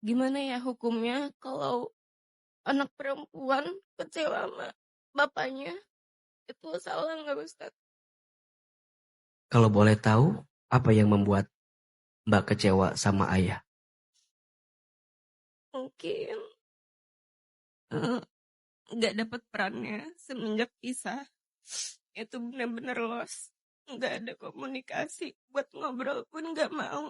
Gimana ya hukumnya kalau anak perempuan kecewa sama bapaknya? Itu salah nggak Ustadz? Kalau boleh tahu, apa yang membuat Mbak kecewa sama ayah? Mungkin eh, nggak dapat perannya semenjak pisah. Itu benar-benar lost. Nggak ada komunikasi. Buat ngobrol pun nggak mau.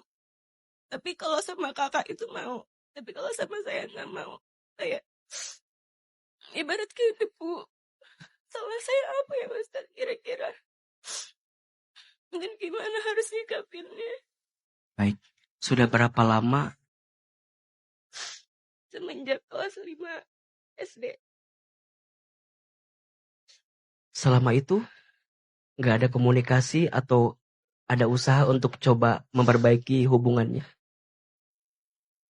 Tapi kalau sama kakak itu mau. Tapi kalau sama saya nggak mau. Kayak ibarat kayak debu. Salah saya apa ya Ustadz kira-kira? Mungkin gimana harus nyikapinnya? Baik, sudah berapa lama Semenjak kelas 5 SD. selama itu nggak ada komunikasi atau ada usaha untuk coba memperbaiki hubungannya?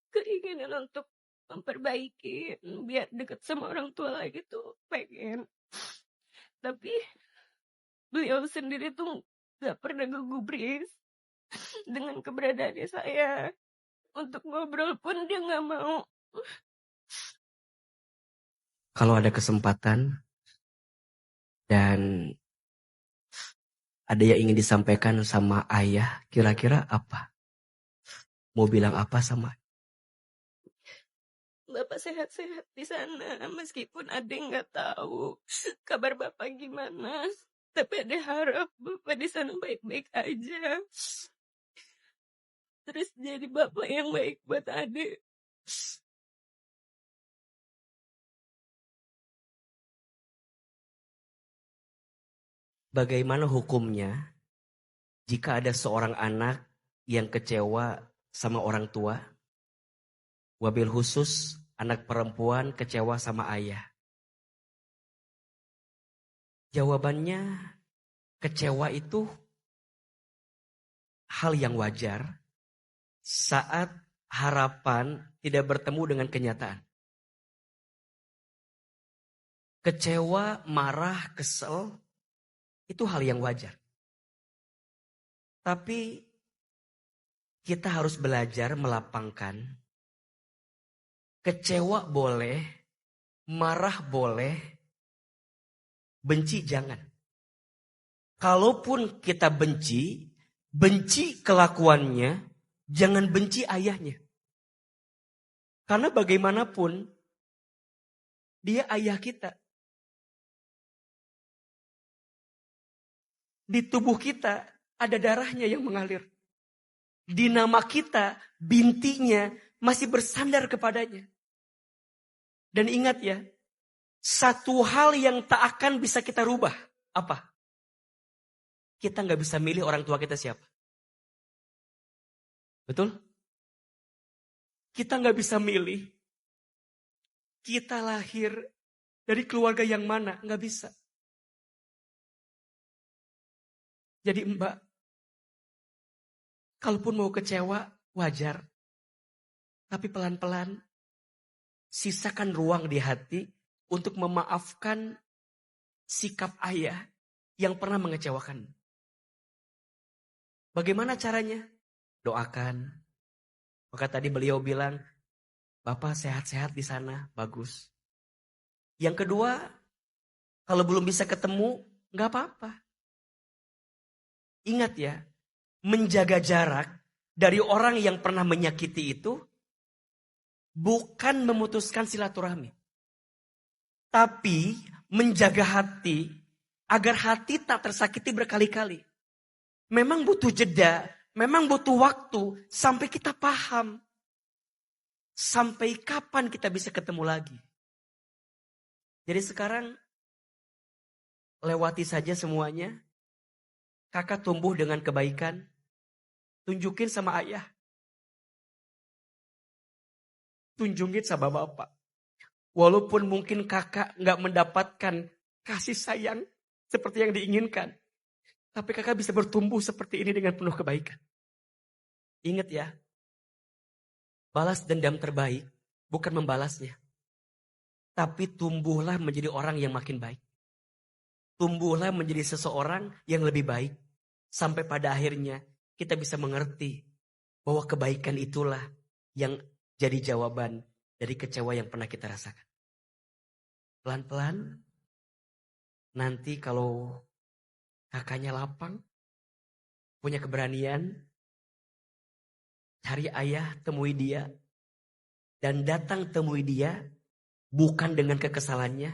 Keinginan untuk memperbaiki biar deket sama orang tua lagi tuh pengen. Tapi beliau sendiri tuh gak pernah ngegubris dengan keberadaannya saya. Untuk ngobrol pun dia gak mau. Kalau ada kesempatan dan ada yang ingin disampaikan sama ayah, kira-kira apa? Mau bilang apa sama? Bapak sehat-sehat di sana. Meskipun ada yang gak tahu kabar Bapak gimana. Tapi ada harap Bapak di sana baik-baik aja. Terus jadi Bapak yang baik buat adik. Bagaimana hukumnya jika ada seorang anak yang kecewa sama orang tua? Wabil khusus anak perempuan kecewa sama ayah. Jawabannya, kecewa itu hal yang wajar saat harapan tidak bertemu dengan kenyataan. Kecewa, marah, kesel, itu hal yang wajar. Tapi kita harus belajar melapangkan. Kecewa boleh, marah boleh, benci jangan. Kalaupun kita benci kelakuannya, jangan benci ayahnya. Karena bagaimanapun, dia ayah kita. Di tubuh kita ada darahnya yang mengalir. Di nama kita, bintinya masih bersandar kepadanya. Dan ingat ya, satu hal yang tak akan bisa kita rubah. Apa? Kita gak bisa milih orang tua kita siapa. Betul? Kita gak bisa milih. Kita lahir dari keluarga yang mana. Gak bisa. Jadi Mbak, kalaupun mau kecewa, wajar. Tapi pelan-pelan, sisakan ruang di hati untuk memaafkan sikap ayah yang pernah mengecewakan. Bagaimana caranya? Doakan. Maka tadi beliau bilang, Bapak sehat-sehat di sana, bagus. Yang kedua, kalau belum bisa ketemu, gak apa-apa. Ingat ya, menjaga jarak dari orang yang pernah menyakiti itu bukan memutuskan silaturahmi. Tapi menjaga hati agar hati tak tersakiti berkali-kali. Memang butuh jeda, memang butuh waktu sampai kita paham. Sampai kapan kita bisa ketemu lagi. Jadi sekarang lewati saja semuanya. Kakak tumbuh dengan kebaikan. Tunjukin sama ayah. Tunjukin sama bapak. Walaupun mungkin kakak gak mendapatkan kasih sayang seperti yang diinginkan. Tapi kakak bisa bertumbuh seperti ini dengan penuh kebaikan. Ingat ya. Balas dendam terbaik bukan membalasnya. Tapi tumbuhlah menjadi orang yang makin baik. Tumbuhlah menjadi seseorang yang lebih baik. Sampai pada akhirnya kita bisa mengerti bahwa kebaikan itulah yang jadi jawaban dari kecewa yang pernah kita rasakan. Pelan-pelan, nanti kalau kakaknya lapang, punya keberanian, cari ayah, temui dia, dan datang temui dia, bukan dengan kekesalannya,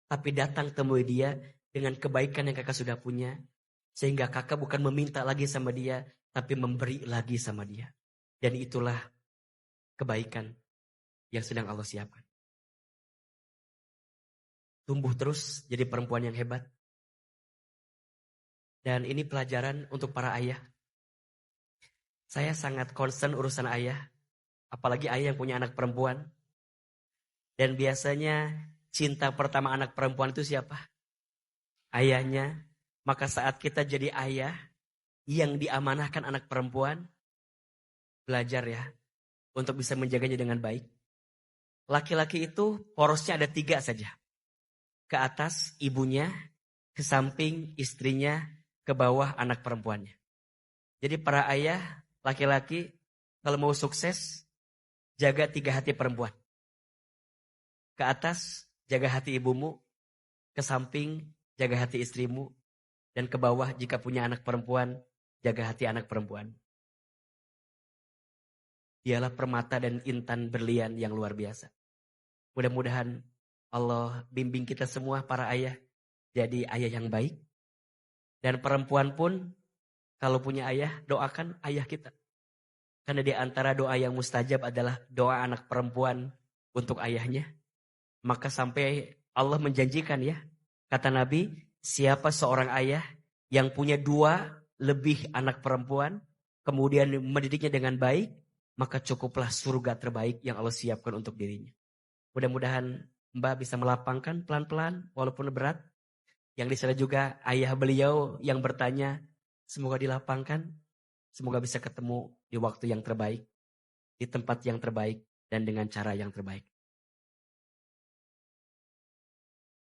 tapi datang temui dia dengan kebaikan yang kakak sudah punya. Sehingga kakak bukan meminta lagi sama dia, tapi memberi lagi sama dia. Dan itulah kebaikan yang sedang Allah siapkan. Tumbuh terus jadi perempuan yang hebat. Dan ini pelajaran untuk para ayah. Saya sangat concern urusan ayah. Apalagi ayah yang punya anak perempuan. Dan biasanya cinta pertama anak perempuan itu siapa? Ayahnya. Maka saat kita jadi ayah yang diamanahkan anak perempuan, belajar ya untuk bisa menjaganya dengan baik. Laki-laki itu porosnya ada 3 saja. Ke atas ibunya, ke samping istrinya, ke bawah anak perempuannya. Jadi para ayah, laki-laki, kalau mau sukses, jaga 3 hati perempuan. Ke atas, jaga hati ibumu. Ke samping, jaga hati istrimu. Dan ke bawah, jika punya anak perempuan, jaga hati anak perempuan. Dialah permata dan intan berlian yang luar biasa. Mudah-mudahan Allah bimbing kita semua para ayah jadi ayah yang baik. Dan perempuan pun kalau punya ayah, doakan ayah kita. Karena di antara doa yang mustajab adalah doa anak perempuan untuk ayahnya. Maka sampai Allah menjanjikan ya. Kata Nabi, siapa seorang ayah yang punya 2 lebih anak perempuan, kemudian mendidiknya dengan baik, maka cukuplah surga terbaik yang Allah siapkan untuk dirinya. Mudah-mudahan Mbak bisa melapangkan pelan-pelan walaupun berat. Yang di sana juga ayah beliau yang bertanya, semoga dilapangkan. Semoga bisa ketemu di waktu yang terbaik, di tempat yang terbaik, dan dengan cara yang terbaik.